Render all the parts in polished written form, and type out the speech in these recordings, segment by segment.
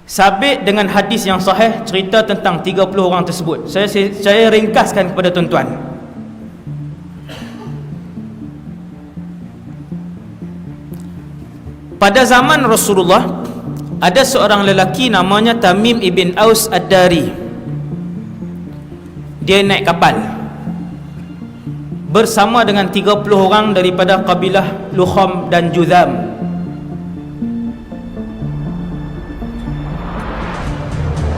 sabit dengan hadis yang sahih cerita tentang 30 orang tersebut. Saya ringkaskan kepada tuan-tuan. Pada zaman Rasulullah ada seorang lelaki namanya Tamim ibn Aus Ad-Dari. Dia naik kapal bersama dengan 30 orang daripada kabilah Lukham dan Judham.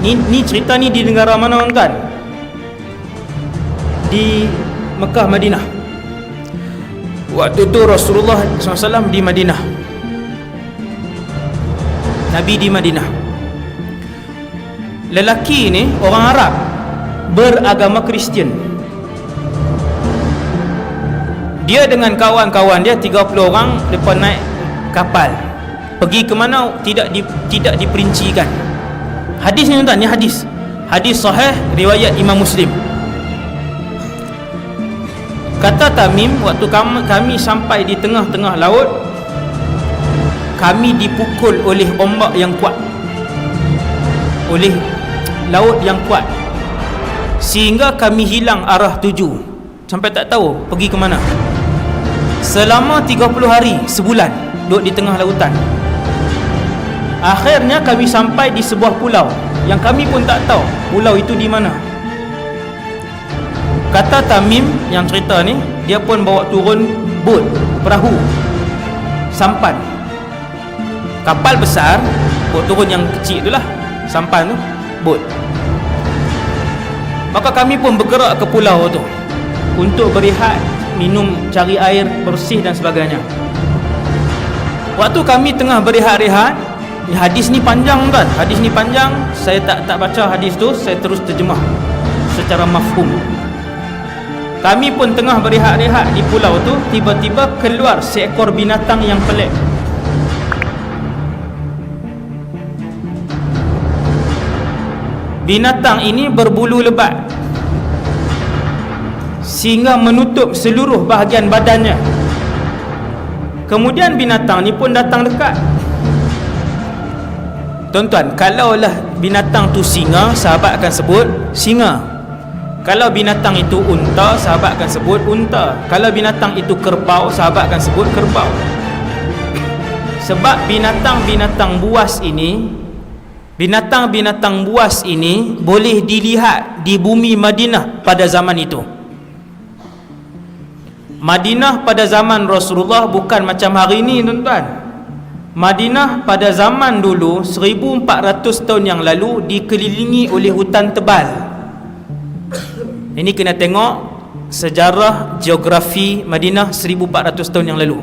Ni cerita ni di negara mana tuan? Di Mekah, Madinah. Waktu tu Rasulullah SAW di Madinah, Nabi di Madinah. Lelaki ni orang Arab beragama Kristian. Dia dengan kawan-kawan dia 30 orang, mereka naik kapal. Pergi ke mana tidak diperincikan. Hadis ni tuan, ni hadis sahih riwayat Imam Muslim. Kata Tamim, waktu kami sampai di tengah-tengah laut, kami dipukul oleh ombak yang kuat, oleh laut yang kuat, sehingga kami hilang arah tuju, sampai tak tahu pergi ke mana. Selama 30 hari, sebulan duduk di tengah lautan. Akhirnya kami sampai di sebuah pulau yang kami pun tak tahu pulau itu di mana. Kata Tamim yang cerita ni, dia pun bawa turun bot, perahu, sampan. Kapal besar, bot turun yang kecil itulah, sampan tu, bot. Maka kami pun bergerak ke pulau tu untuk berehat, minum, cari air bersih dan sebagainya. Waktu kami tengah berehat-rehat, hadis ni panjang kan? Hadis ni panjang, saya tak baca hadis tu, saya terus terjemah secara mafhum. Kami pun tengah berehat-rehat di pulau tu, tiba-tiba keluar seekor binatang yang pelik. Binatang ini berbulu lebat sehingga menutup seluruh bahagian badannya. Kemudian binatang ni pun datang dekat. Tuan-tuan, kalaulah binatang tu singa, sahabat akan sebut singa. Kalau binatang itu unta, sahabat akan sebut unta. Kalau binatang itu kerbau, sahabat akan sebut kerbau. Sebab binatang-binatang buas ini boleh dilihat di bumi Madinah pada zaman itu. Madinah pada zaman Rasulullah bukan macam hari ini tuan-tuan. Madinah pada zaman dulu 1400 tahun yang lalu dikelilingi oleh hutan tebal. Ini kena tengok sejarah geografi Madinah 1400 tahun yang lalu.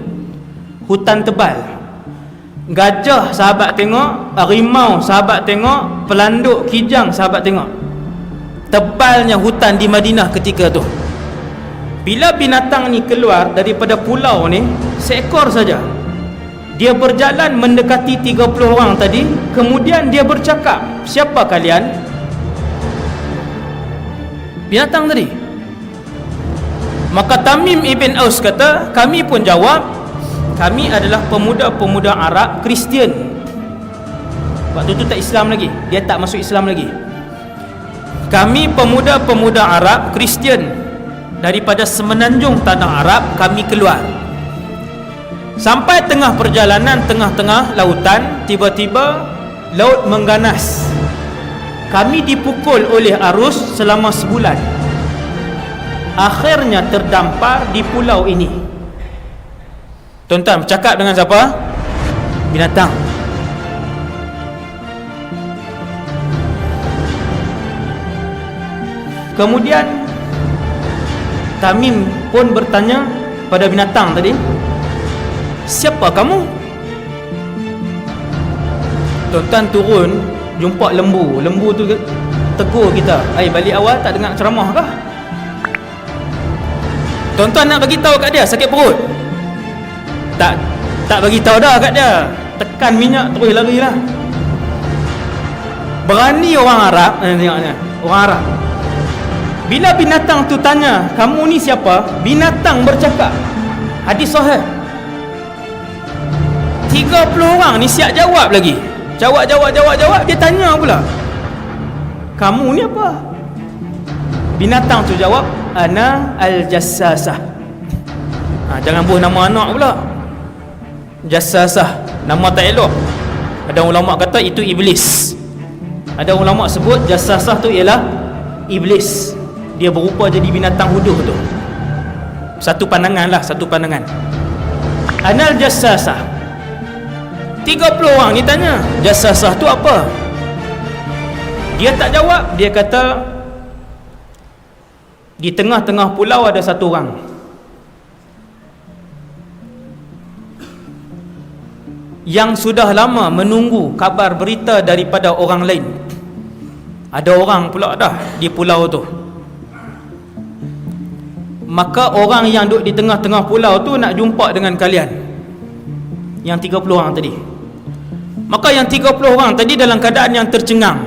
Hutan tebal. Gajah sahabat tengok, harimau sahabat tengok, pelanduk kijang sahabat tengok. Tebalnya hutan di Madinah ketika tu. Bila binatang ni keluar daripada pulau ni, seekor saja, dia berjalan mendekati 30 orang tadi. Kemudian dia bercakap, "Siapa kalian?" Binatang tadi. Maka Tamim ibn Aus kata, kami pun jawab, kami adalah pemuda-pemuda Arab Kristian. Waktu tu tak Islam lagi, dia tak masuk Islam lagi. Kami pemuda-pemuda Arab Kristian, daripada semenanjung tanah Arab kami keluar. Sampai tengah perjalanan, tengah-tengah lautan, tiba-tiba laut mengganas. Kami dipukul oleh arus selama sebulan. Akhirnya terdampar di pulau ini. Tuan-tuan, bercakap dengan siapa? Binatang. Kemudian Tamim pun bertanya pada binatang tadi, "Siapa kamu?" Tuan-tuan turun, jumpa lembu. Lembu tu tegur kita, balik awal tak dengar ceramah kah?" Tuan-tuan nak bagi tahu kat dia sakit perut? Tak bagi tahu dah kat dia. Tekan minyak terus larilah. Berani orang Arab, tengoknya, orang Arab. Bila binatang tu tanya, "Kamu ni siapa?" Binatang bercakap. Hadis sahih. 30 orang ni siap jawab lagi. Jawab. Dia tanya pula, kamu ni apa? Binatang tu jawab, ana al-jassasah. Jangan buat nama anak pula. Jassasah, nama tak elok. Ada ulama kata itu iblis. Ada ulama sebut jassasah tu ialah iblis. Dia berupa jadi binatang huduh tu. Satu pandangan. Anal jassasah. 30 orang ni tanya, jassasah tu apa? Dia tak jawab. Dia kata, di tengah-tengah pulau ada satu orang. Yang sudah lama menunggu kabar berita daripada orang lain. Ada orang pula dah di pulau tu. Maka orang yang duduk di tengah-tengah pulau tu nak jumpa dengan kalian, yang 30 orang tadi. Maka yang 30 orang tadi dalam keadaan yang tercengang.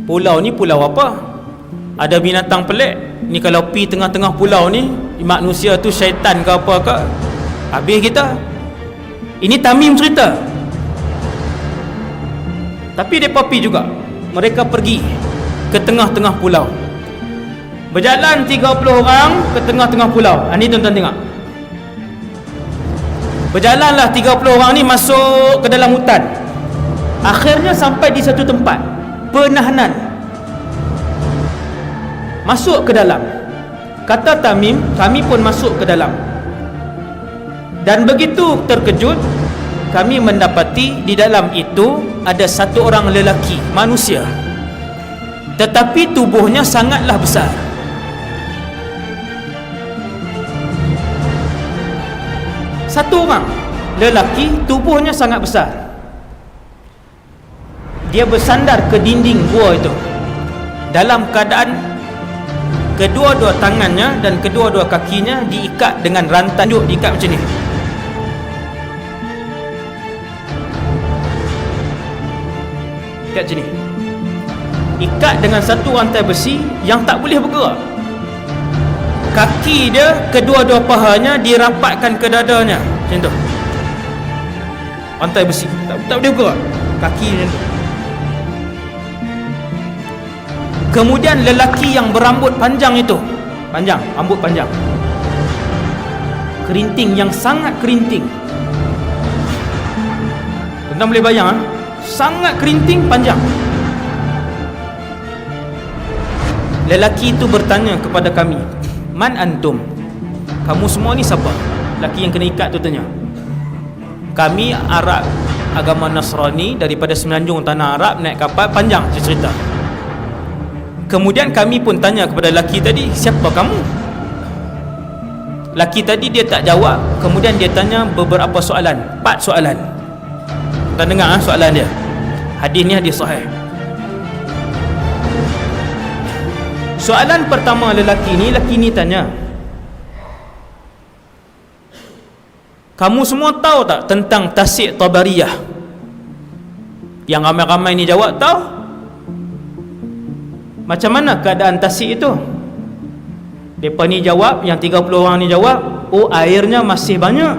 Pulau ni pulau apa? Ada binatang pelik. Ni kalau pi tengah-tengah pulau ni, manusia tu syaitan ke apa ke, habis kita. Ini Tamim cerita. Tapi mereka pi juga. Mereka pergi ke tengah-tengah pulau. Berjalan 30 orang ke tengah-tengah pulau. Ini tuan-tuan tengok. Berjalanlah 30 orang ni masuk ke dalam hutan. Akhirnya sampai di satu tempat penahanan. Masuk ke dalam. Kata Tamim, kami pun masuk ke dalam. Dan begitu terkejut, kami mendapati di dalam itu ada satu orang lelaki, manusia, tetapi tubuhnya sangatlah besar. Satu orang lelaki, tubuhnya sangat besar. Dia bersandar ke dinding gua itu dalam keadaan kedua-dua tangannya dan kedua-dua kakinya diikat dengan rantai. Diikat macam ni. Ikat macam ni. Ikat dengan satu rantai besi yang tak boleh bergerak. Kaki dia, kedua-dua pahanya dirapatkan ke dadanya macam tu. Rantai besi, tak boleh bergerak. Kaki macam tu. Kemudian lelaki yang berambut panjang itu, rambut panjang, kerinting yang sangat kerinting. Tuan-tuan boleh bayang, sangat kerinting, panjang. Lelaki itu bertanya kepada kami, man antum? Kamu semua ni siapa? Lelaki yang kena ikat tu tanya. Kami Arab, agama Nasrani, daripada semenanjung tanah Arab, naik kapal. Panjang cerita. Kemudian kami pun tanya kepada lelaki tadi, siapa kamu? Lelaki tadi dia tak jawab. Kemudian dia tanya beberapa soalan, 4 soalan. Kita dengar soalan dia. Hadis ni hadis sahih. Soalan pertama lelaki ni tanya, kamu semua tahu tak tentang Tasik Tabariyah? Yang ramai-ramai ni jawab tahu. Macam mana keadaan Tasik itu? Mereka ni jawab, yang 30 orang ni jawab, oh airnya masih banyak.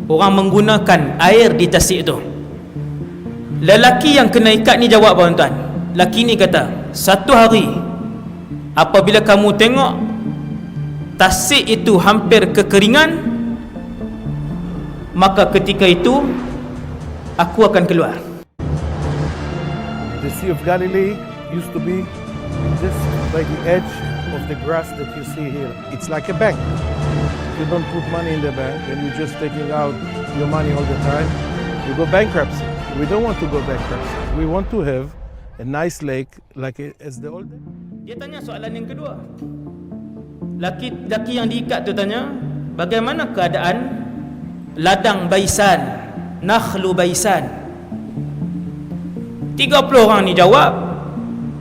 Orang menggunakan air di Tasik itu. Lelaki yang kena ikat ni jawab, tuan-tuan. Lelaki ni kata, satu hari apabila kamu tengok Tasik itu hampir kekeringan, maka ketika itu aku akan keluar. The Sea of Galilee used to be just by the edge of the grass that you see here. It's like a bank. You don't put money in the bank and you're just taking out your money all the time. You go bankruptcy. We don't want to go bankruptcy. We want to have a nice lake like as the old. Dia tanya soalan yang kedua. Laki yang diikat tu tanya, bagaimana keadaan ladang Baisan, Nakhlu Baisan? 30 orang ni jawab,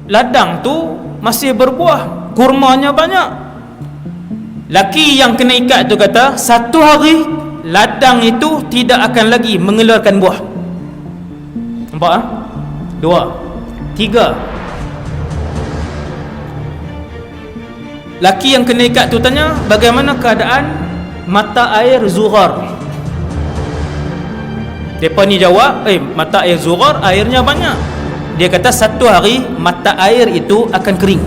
ladang tu masih berbuah, kurmanya banyak. Laki yang kena ikat tu kata, satu hari ladang itu tidak akan lagi mengeluarkan buah. Nampak ah? 2, 3. Laki yang kena ikat tu tanya, bagaimana keadaan mata air Zuhar? Mereka ni jawab, mata air Zughar airnya banyak. Dia kata satu hari mata air itu akan kering.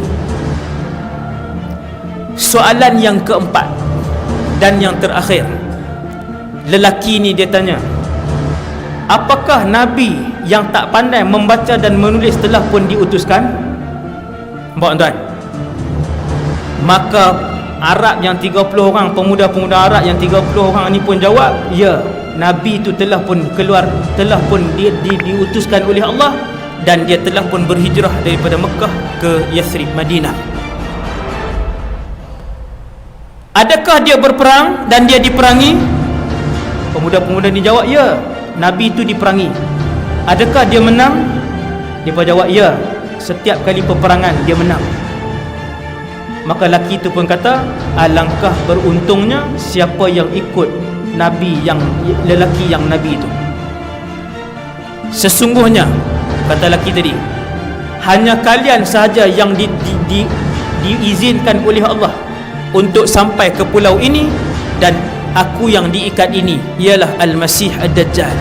Soalan yang keempat dan yang terakhir, lelaki ni dia tanya, apakah Nabi yang tak pandai membaca dan menulis telah pun diutuskan? Nampak tuan? Maka Arab yang 30 orang, pemuda-pemuda Arab yang 30 orang ni pun jawab, ya, Nabi itu telah pun keluar, telah pun diutuskan oleh Allah, dan dia telah pun berhijrah daripada Mekah ke Yathrib, Madinah. Adakah dia berperang dan dia diperangi? Pemuda-pemuda ni jawab, ya, Nabi itu diperangi. Adakah dia menang? Dia pun jawab, ya, setiap kali peperangan dia menang. Maka lelaki itu pun kata, alangkah beruntungnya siapa yang ikut Nabi, yang lelaki yang Nabi itu. Sesungguhnya, kata lelaki tadi, hanya kalian sahaja yang diizinkan oleh Allah untuk sampai ke pulau ini, dan aku yang diikat ini ialah Al-Masih Ad-Dajjal.